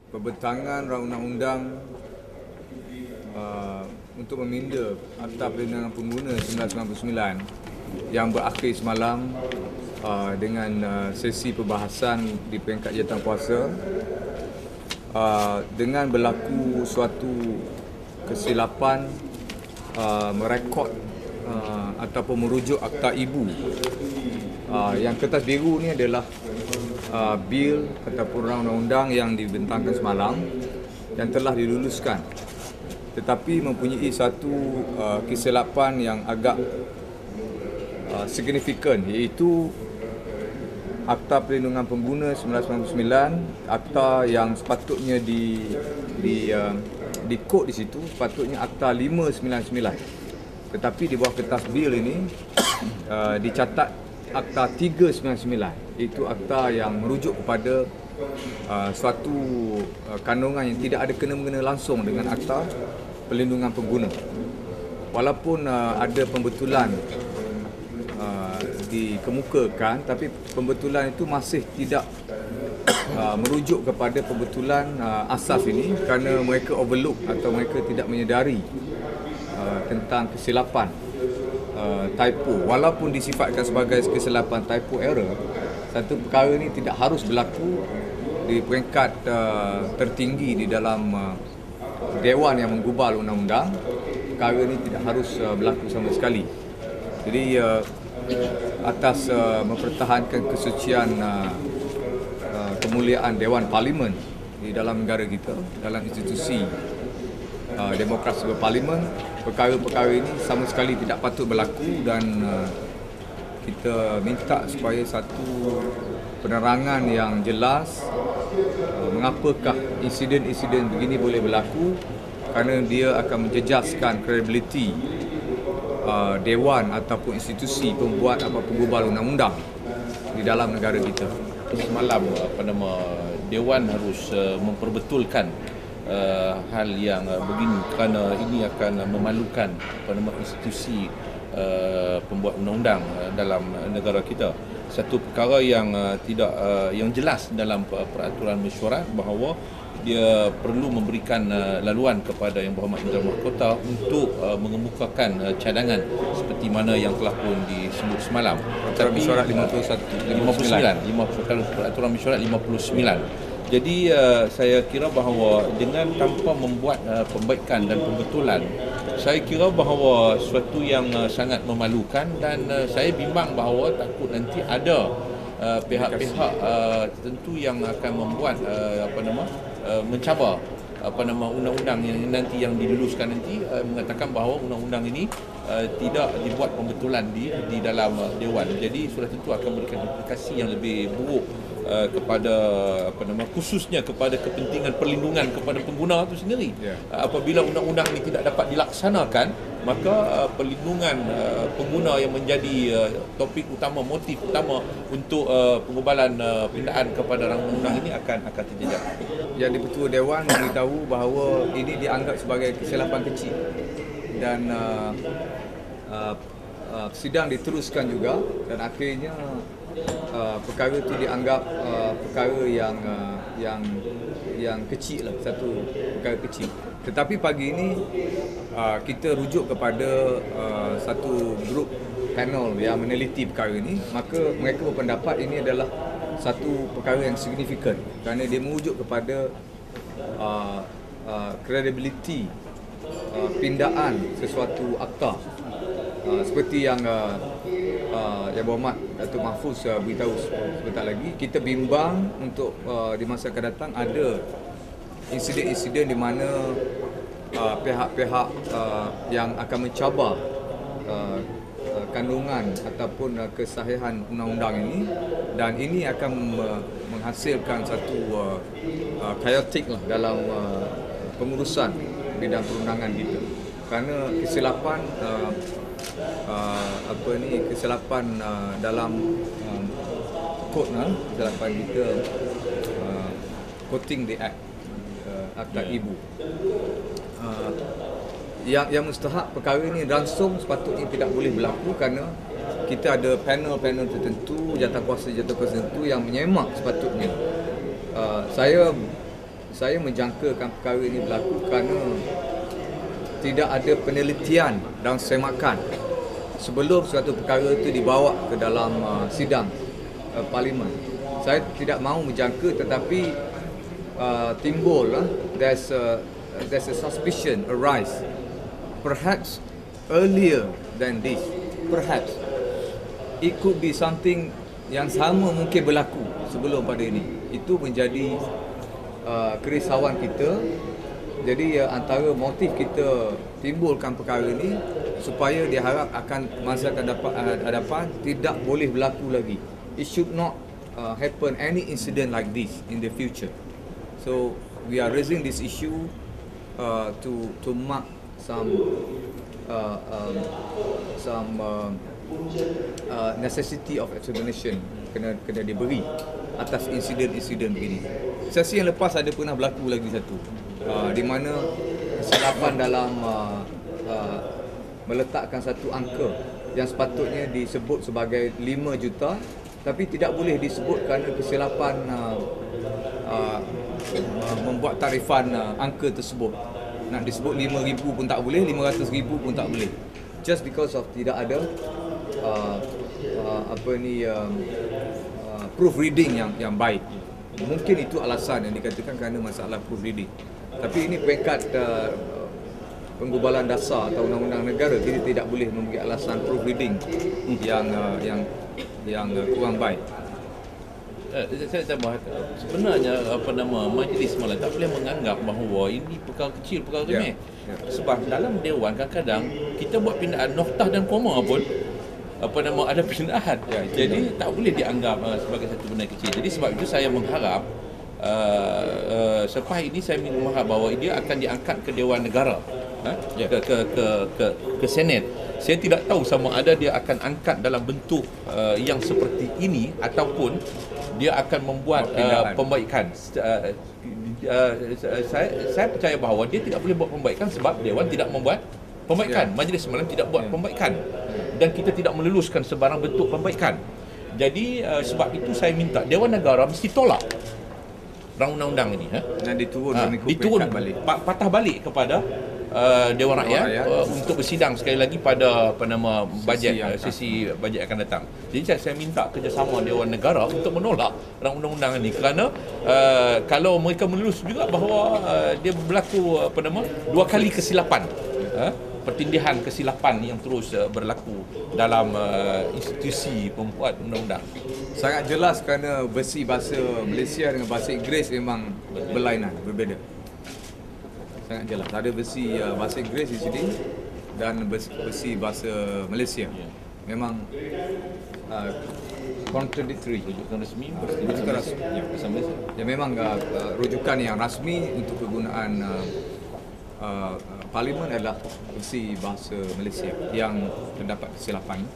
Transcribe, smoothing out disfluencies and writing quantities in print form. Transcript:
Pembentangan undang-undang untuk meminda Akta Perlindungan Pengguna 1999 yang berakhir semalam dengan sesi perbahasan di peringkat jawatankuasa dengan berlaku suatu kesilapan merekod ataupun merujuk Akta Ibu. Yang kertas biru ni adalah bil ataupun undang-undang yang dibentangkan semalam yang telah diluluskan, tetapi mempunyai satu kesilapan yang agak signifikan, iaitu Akta Perlindungan Pengguna 1999, akta yang sepatutnya di kod di situ sepatutnya Akta 599, tetapi di bawah kertas bil ini dicatat Akta 399, itu akta yang merujuk kepada suatu kandungan yang tidak ada kena-mengena langsung dengan Akta Perlindungan Pengguna. Walaupun ada pembetulan dikemukakan, tapi pembetulan itu masih tidak merujuk kepada pembetulan asas ini kerana mereka overlook atau mereka tidak menyedari tentang kesilapan typo. Walaupun disifatkan sebagai kesilapan typo error, satu perkara ini tidak harus berlaku di peringkat tertinggi di dalam Dewan yang menggubal undang-undang. Perkara ini tidak harus berlaku sama sekali. Jadi atas mempertahankan kesucian kemuliaan Dewan Parlimen di dalam negara kita, dalam institusi demokrasi berparlimen, perkara-perkara ini sama sekali tidak patut berlaku, dan kita minta supaya satu penerangan yang jelas mengapakah insiden-insiden begini boleh berlaku, kerana dia akan menjejaskan kredibiliti dewan ataupun institusi pembuat atau penggubal undang-undang di dalam negara kita. Semalam Dewan harus memperbetulkan hal yang begini kerana ini akan memalukan institusi pembuat undang-undang dalam negara kita. Satu perkara yang tidak yang jelas dalam peraturan mesyuarat bahawa dia perlu memberikan laluan kepada Yang Berhormat Menteri Mahkota untuk mengemukakan cadangan seperti mana yang telah pun disebut semalam. Peraturan mesyuarat 59. Peraturan mesyuarat 59. Jadi saya kira bahawa dengan tanpa membuat pembaikan dan pembetulan, saya kira bahawa sesuatu yang sangat memalukan, dan saya bimbang bahawa takut nanti ada pihak-pihak tertentu yang akan membuat mencabar undang-undang yang nanti yang diluluskan nanti, mengatakan bahawa undang-undang ini tidak dibuat pembetulan di dalam Dewan. Jadi sudah tentu akan memberikan implikasi yang lebih buruk kepada khususnya kepada kepentingan perlindungan kepada pengguna itu sendiri. Apabila undang-undang ini tidak dapat dilaksanakan, maka perlindungan pengguna yang menjadi topik utama, motif utama untuk pengubalan pindaan kepada undang-undang ini akan terjejas. Yang di-Ketua Dewan memberitahu bahawa ini dianggap sebagai kesilapan kecil, dan sidang diteruskan juga, dan akhirnya perkara itu dianggap perkara yang kecil lah, satu perkara kecil. Tetapi pagi ini kita rujuk kepada satu grup panel yang meneliti perkara ini, maka mereka berpendapat ini adalah satu perkara yang signifikan kerana dia merujuk kepada kredibiliti pindaan sesuatu akta. Seperti yang Yang Berhormat Datuk Mahfuz beritahu sebentar lagi, kita bimbang untuk di masa akan datang ada insiden-insiden di mana pihak-pihak yang akan mencabar kandungan ataupun kesahihan undang-undang ini, dan ini akan menghasilkan satu chaotic lah dalam pengurusan bidang perundangan kita, kerana kesilapan kesilapan dalam kod, kesilapan kita quoting the act, Akta Ibu, yang mustahak perkara ini langsung sepatutnya tidak boleh berlaku, kerana kita ada panel-panel tertentu, jawatankuasa tertentu yang menyemak sepatutnya. Saya saya menjangkakan perkara ini berlaku kerana tidak ada penelitian dan semakan sebelum suatu perkara itu dibawa ke dalam sidang parlimen. Saya tidak mahu menjangka, tetapi timbul there's a suspicion arise, perhaps earlier than this, perhaps it could be something yang sama mungkin berlaku sebelum pada ini. Itu menjadi kerisauan kita. Jadi antara motif kita timbulkan perkara ini supaya diharap akan masa hadapan tidak boleh berlaku lagi. It should not happen any incident like this in the future. So we are raising this issue to mark some necessity of explanation kena diberi atas insiden-insiden begini. Sesi yang lepas ada pernah berlaku lagi satu, di mana kesilapan dalam meletakkan satu angka yang sepatutnya disebut sebagai 5 juta tapi tidak boleh disebut kerana kesilapan membuat tarifan angka tersebut. Nak disebut 5,000 pun tak boleh, 500,000 pun tak boleh. Just because of tidak ada proofreading yang baik. Mungkin itu alasan yang dikatakan kerana masalah proofreading. Tapi ini peringkat penggubalan dasar atau undang-undang negara, kita tidak boleh memberi alasan proofreading yang kurang baik. Saya tambah, sebenarnya majlis malah tak boleh menganggap bahawa ini perkara kecil, perkara remeh. Sebab dalam dewan kadang-kadang kita buat pindaan noktah dan koma pun ada pindaan. Jadi tak boleh dianggap sebagai satu benda kecil. Jadi sebab itu saya mengharap selepas ini saya mengharap bahawa dia akan diangkat ke Dewan Negara, ke Senate. Saya tidak tahu sama ada dia akan angkat dalam bentuk yang seperti ini ataupun dia akan membuat pembaikan. Saya percaya bahawa dia tidak boleh buat pembaikan sebab Dewan tidak membuat pembaikan. Majlis Semalam tidak buat pembaikan dan kita tidak meluluskan sebarang bentuk pembaikan. Jadi sebab itu saya minta Dewan Negara mesti tolak undang-undang ini, dan diturun balik, patah balik kepada Dewan Rakyat untuk bersidang sekali lagi pada bajet sesi bajet akan datang. Jadi saya minta kerjasama Dewan Negara untuk menolak undang-undang ini kerana kalau mereka melulus juga bahawa dia berlaku 2 kali kesilapan, pertindihan kesilapan yang terus berlaku dalam institusi pembuat undang-undang. Sangat jelas kerana versi bahasa Malaysia dengan bahasa Inggeris memang berlainan, berbeza. Sangat jelas. Ada versi bahasa Inggeris di sini dan versi bahasa Malaysia. Memang contradictory. Rujukan rasmi, rujukan rasmi. Bahasa Malaysia. Ya, memang rujukan yang rasmi untuk kegunaan parlimen adalah versi bahasa Malaysia yang terdapat kesilapan.